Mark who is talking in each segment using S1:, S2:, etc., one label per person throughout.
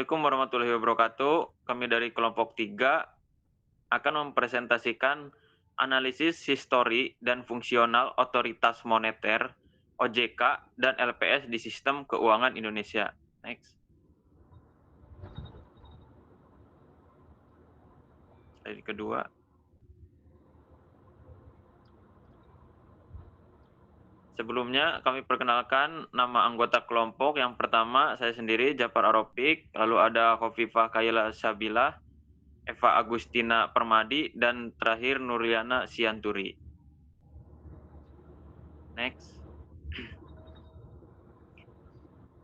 S1: Assalamualaikum warahmatullahi wabarakatuh. Kami dari kelompok 3 akan mempresentasikan analisis histori dan fungsional otoritas moneter, OJK, dan LPS di sistem keuangan Indonesia. Next. Slide kedua. Sebelumnya kami perkenalkan nama anggota kelompok. Yang pertama saya sendiri Jafar Arofik, lalu ada Khofifah Khaila Sabila, Eva Agustina Permadi, dan terakhir Nurliana Sianturi. Next.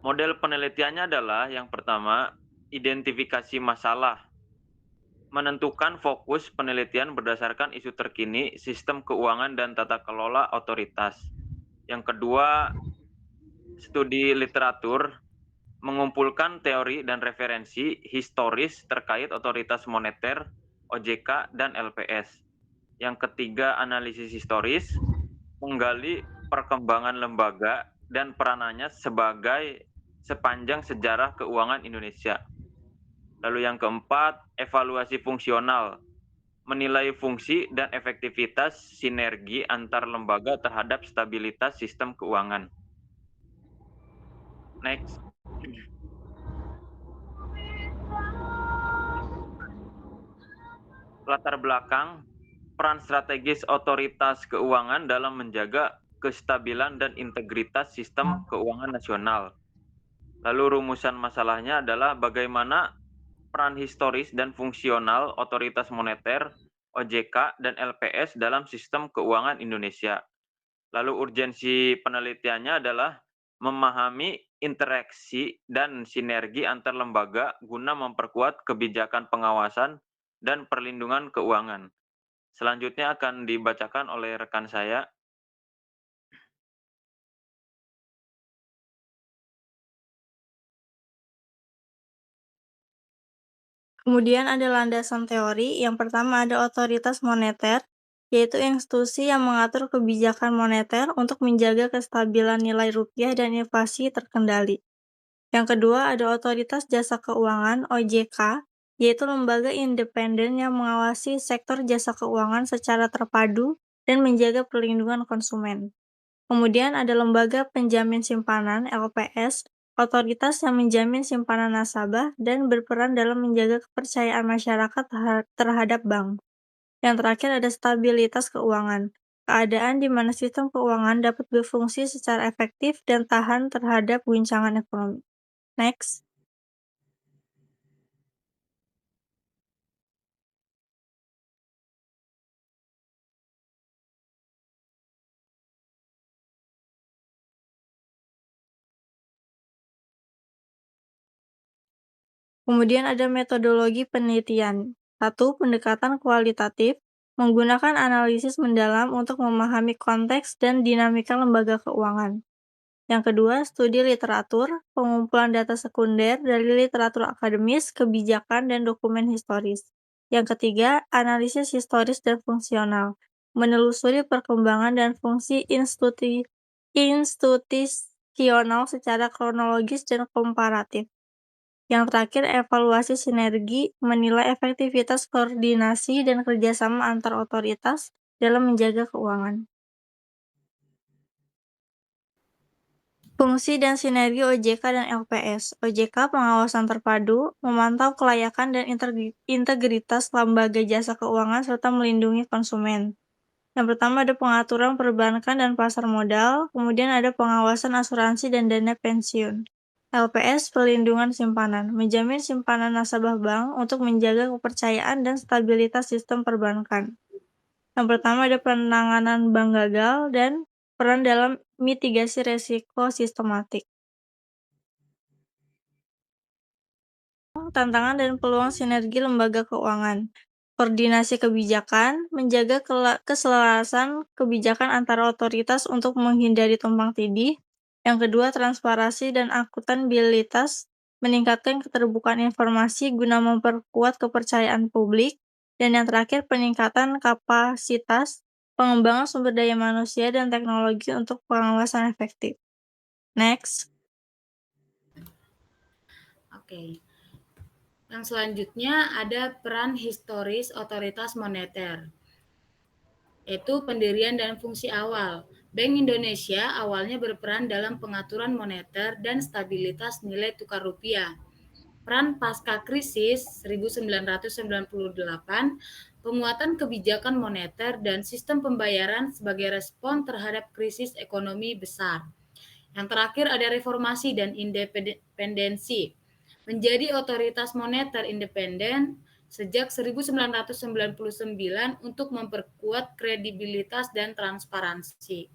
S1: Model penelitiannya adalah yang pertama, identifikasi masalah. Menentukan fokus penelitian berdasarkan isu terkini, sistem keuangan dan tata kelola otoritas. Yang kedua, studi literatur, mengumpulkan teori dan referensi historis terkait otoritas moneter, OJK, dan LPS. Yang ketiga, analisis historis, menggali perkembangan lembaga dan peranannya sepanjang sejarah keuangan Indonesia. Lalu yang keempat, evaluasi fungsional, menilai fungsi dan efektivitas sinergi antar lembaga terhadap stabilitas sistem keuangan. Next. Latar belakang, peran strategis otoritas keuangan dalam menjaga kestabilan dan integritas sistem keuangan nasional. Lalu rumusan masalahnya adalah bagaimana peran historis dan fungsional otoritas moneter, OJK, dan LPS dalam sistem keuangan Indonesia. Lalu urgensi penelitiannya adalah memahami interaksi dan sinergi antar lembaga guna memperkuat kebijakan pengawasan dan perlindungan keuangan. Selanjutnya akan dibacakan oleh rekan saya.
S2: Kemudian ada landasan teori, yang pertama ada otoritas moneter, yaitu institusi yang mengatur kebijakan moneter untuk menjaga kestabilan nilai rupiah dan inflasi terkendali. Yang kedua ada otoritas jasa keuangan, OJK, yaitu lembaga independen yang mengawasi sektor jasa keuangan secara terpadu dan menjaga perlindungan konsumen. Kemudian ada lembaga penjamin simpanan, LPS, otoritas yang menjamin simpanan nasabah dan berperan dalam menjaga kepercayaan masyarakat terhadap bank. Yang terakhir ada stabilitas keuangan, keadaan di mana sistem keuangan dapat berfungsi secara efektif dan tahan terhadap guncangan ekonomi. Next. Kemudian ada metodologi penelitian. 1. Pendekatan kualitatif, menggunakan analisis mendalam untuk memahami konteks dan dinamika lembaga keuangan. Yang kedua, studi literatur, pengumpulan data sekunder dari literatur akademis, kebijakan, dan dokumen historis. Yang ketiga, analisis historis dan fungsional, menelusuri perkembangan dan fungsi institusional secara kronologis dan komparatif. Yang terakhir, evaluasi sinergi, menilai efektivitas koordinasi dan kerjasama antar otoritas dalam menjaga keuangan. Fungsi dan sinergi OJK dan LPS. OJK pengawasan terpadu, memantau kelayakan dan integritas lembaga jasa keuangan serta melindungi konsumen. Yang pertama ada pengaturan perbankan dan pasar modal, kemudian ada pengawasan asuransi dan dana pensiun. LPS perlindungan simpanan, menjamin simpanan nasabah bank untuk menjaga kepercayaan dan stabilitas sistem perbankan. Yang pertama ada penanganan bank gagal dan peran dalam mitigasi resiko sistematik. Tantangan dan peluang sinergi lembaga keuangan. Koordinasi kebijakan, menjaga keselarasan kebijakan antara otoritas untuk menghindari tumpang tindih. Yang kedua, transparansi dan akuntabilitas, meningkatkan keterbukaan informasi guna memperkuat kepercayaan publik. Dan yang terakhir, peningkatan kapasitas, pengembangan sumber daya manusia dan teknologi untuk pengawasan efektif. Next.
S3: Oke. Yang selanjutnya ada peran historis otoritas moneter, yaitu pendirian dan fungsi awal. Bank Indonesia awalnya berperan dalam pengaturan moneter dan stabilitas nilai tukar rupiah. Peran pasca krisis 1998, penguatan kebijakan moneter dan sistem pembayaran sebagai respon terhadap krisis ekonomi besar. Yang terakhir ada reformasi dan independensi. Menjadi otoritas moneter independen sejak 1999 untuk memperkuat kredibilitas dan transparansi.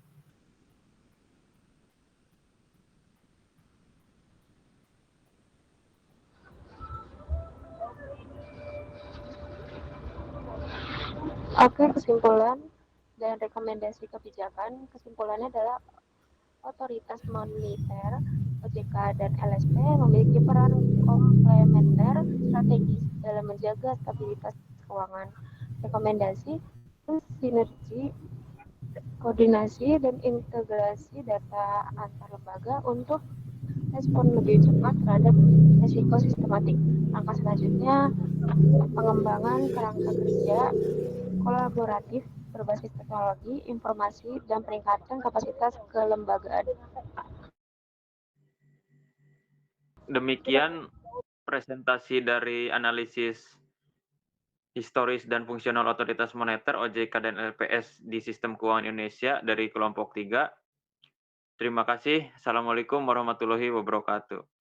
S4: Oke, kesimpulan dan rekomendasi kebijakan. Kesimpulannya adalah otoritas moneter, OJK dan LSP memiliki peran komplementer strategis dalam menjaga stabilitas keuangan. Rekomendasi, sinergi, koordinasi, dan integrasi data antar lembaga untuk respon lebih cepat terhadap risiko sistematik. Langkah selanjutnya, pengembangan kerangka kerja kolaboratif berbasis teknologi, informasi, dan peningkatan kapasitas kelembagaan.
S1: Demikian presentasi dari analisis historis dan fungsional otoritas moneter OJK dan LPS di sistem keuangan Indonesia dari kelompok 3. Terima kasih. Assalamualaikum warahmatullahi wabarakatuh.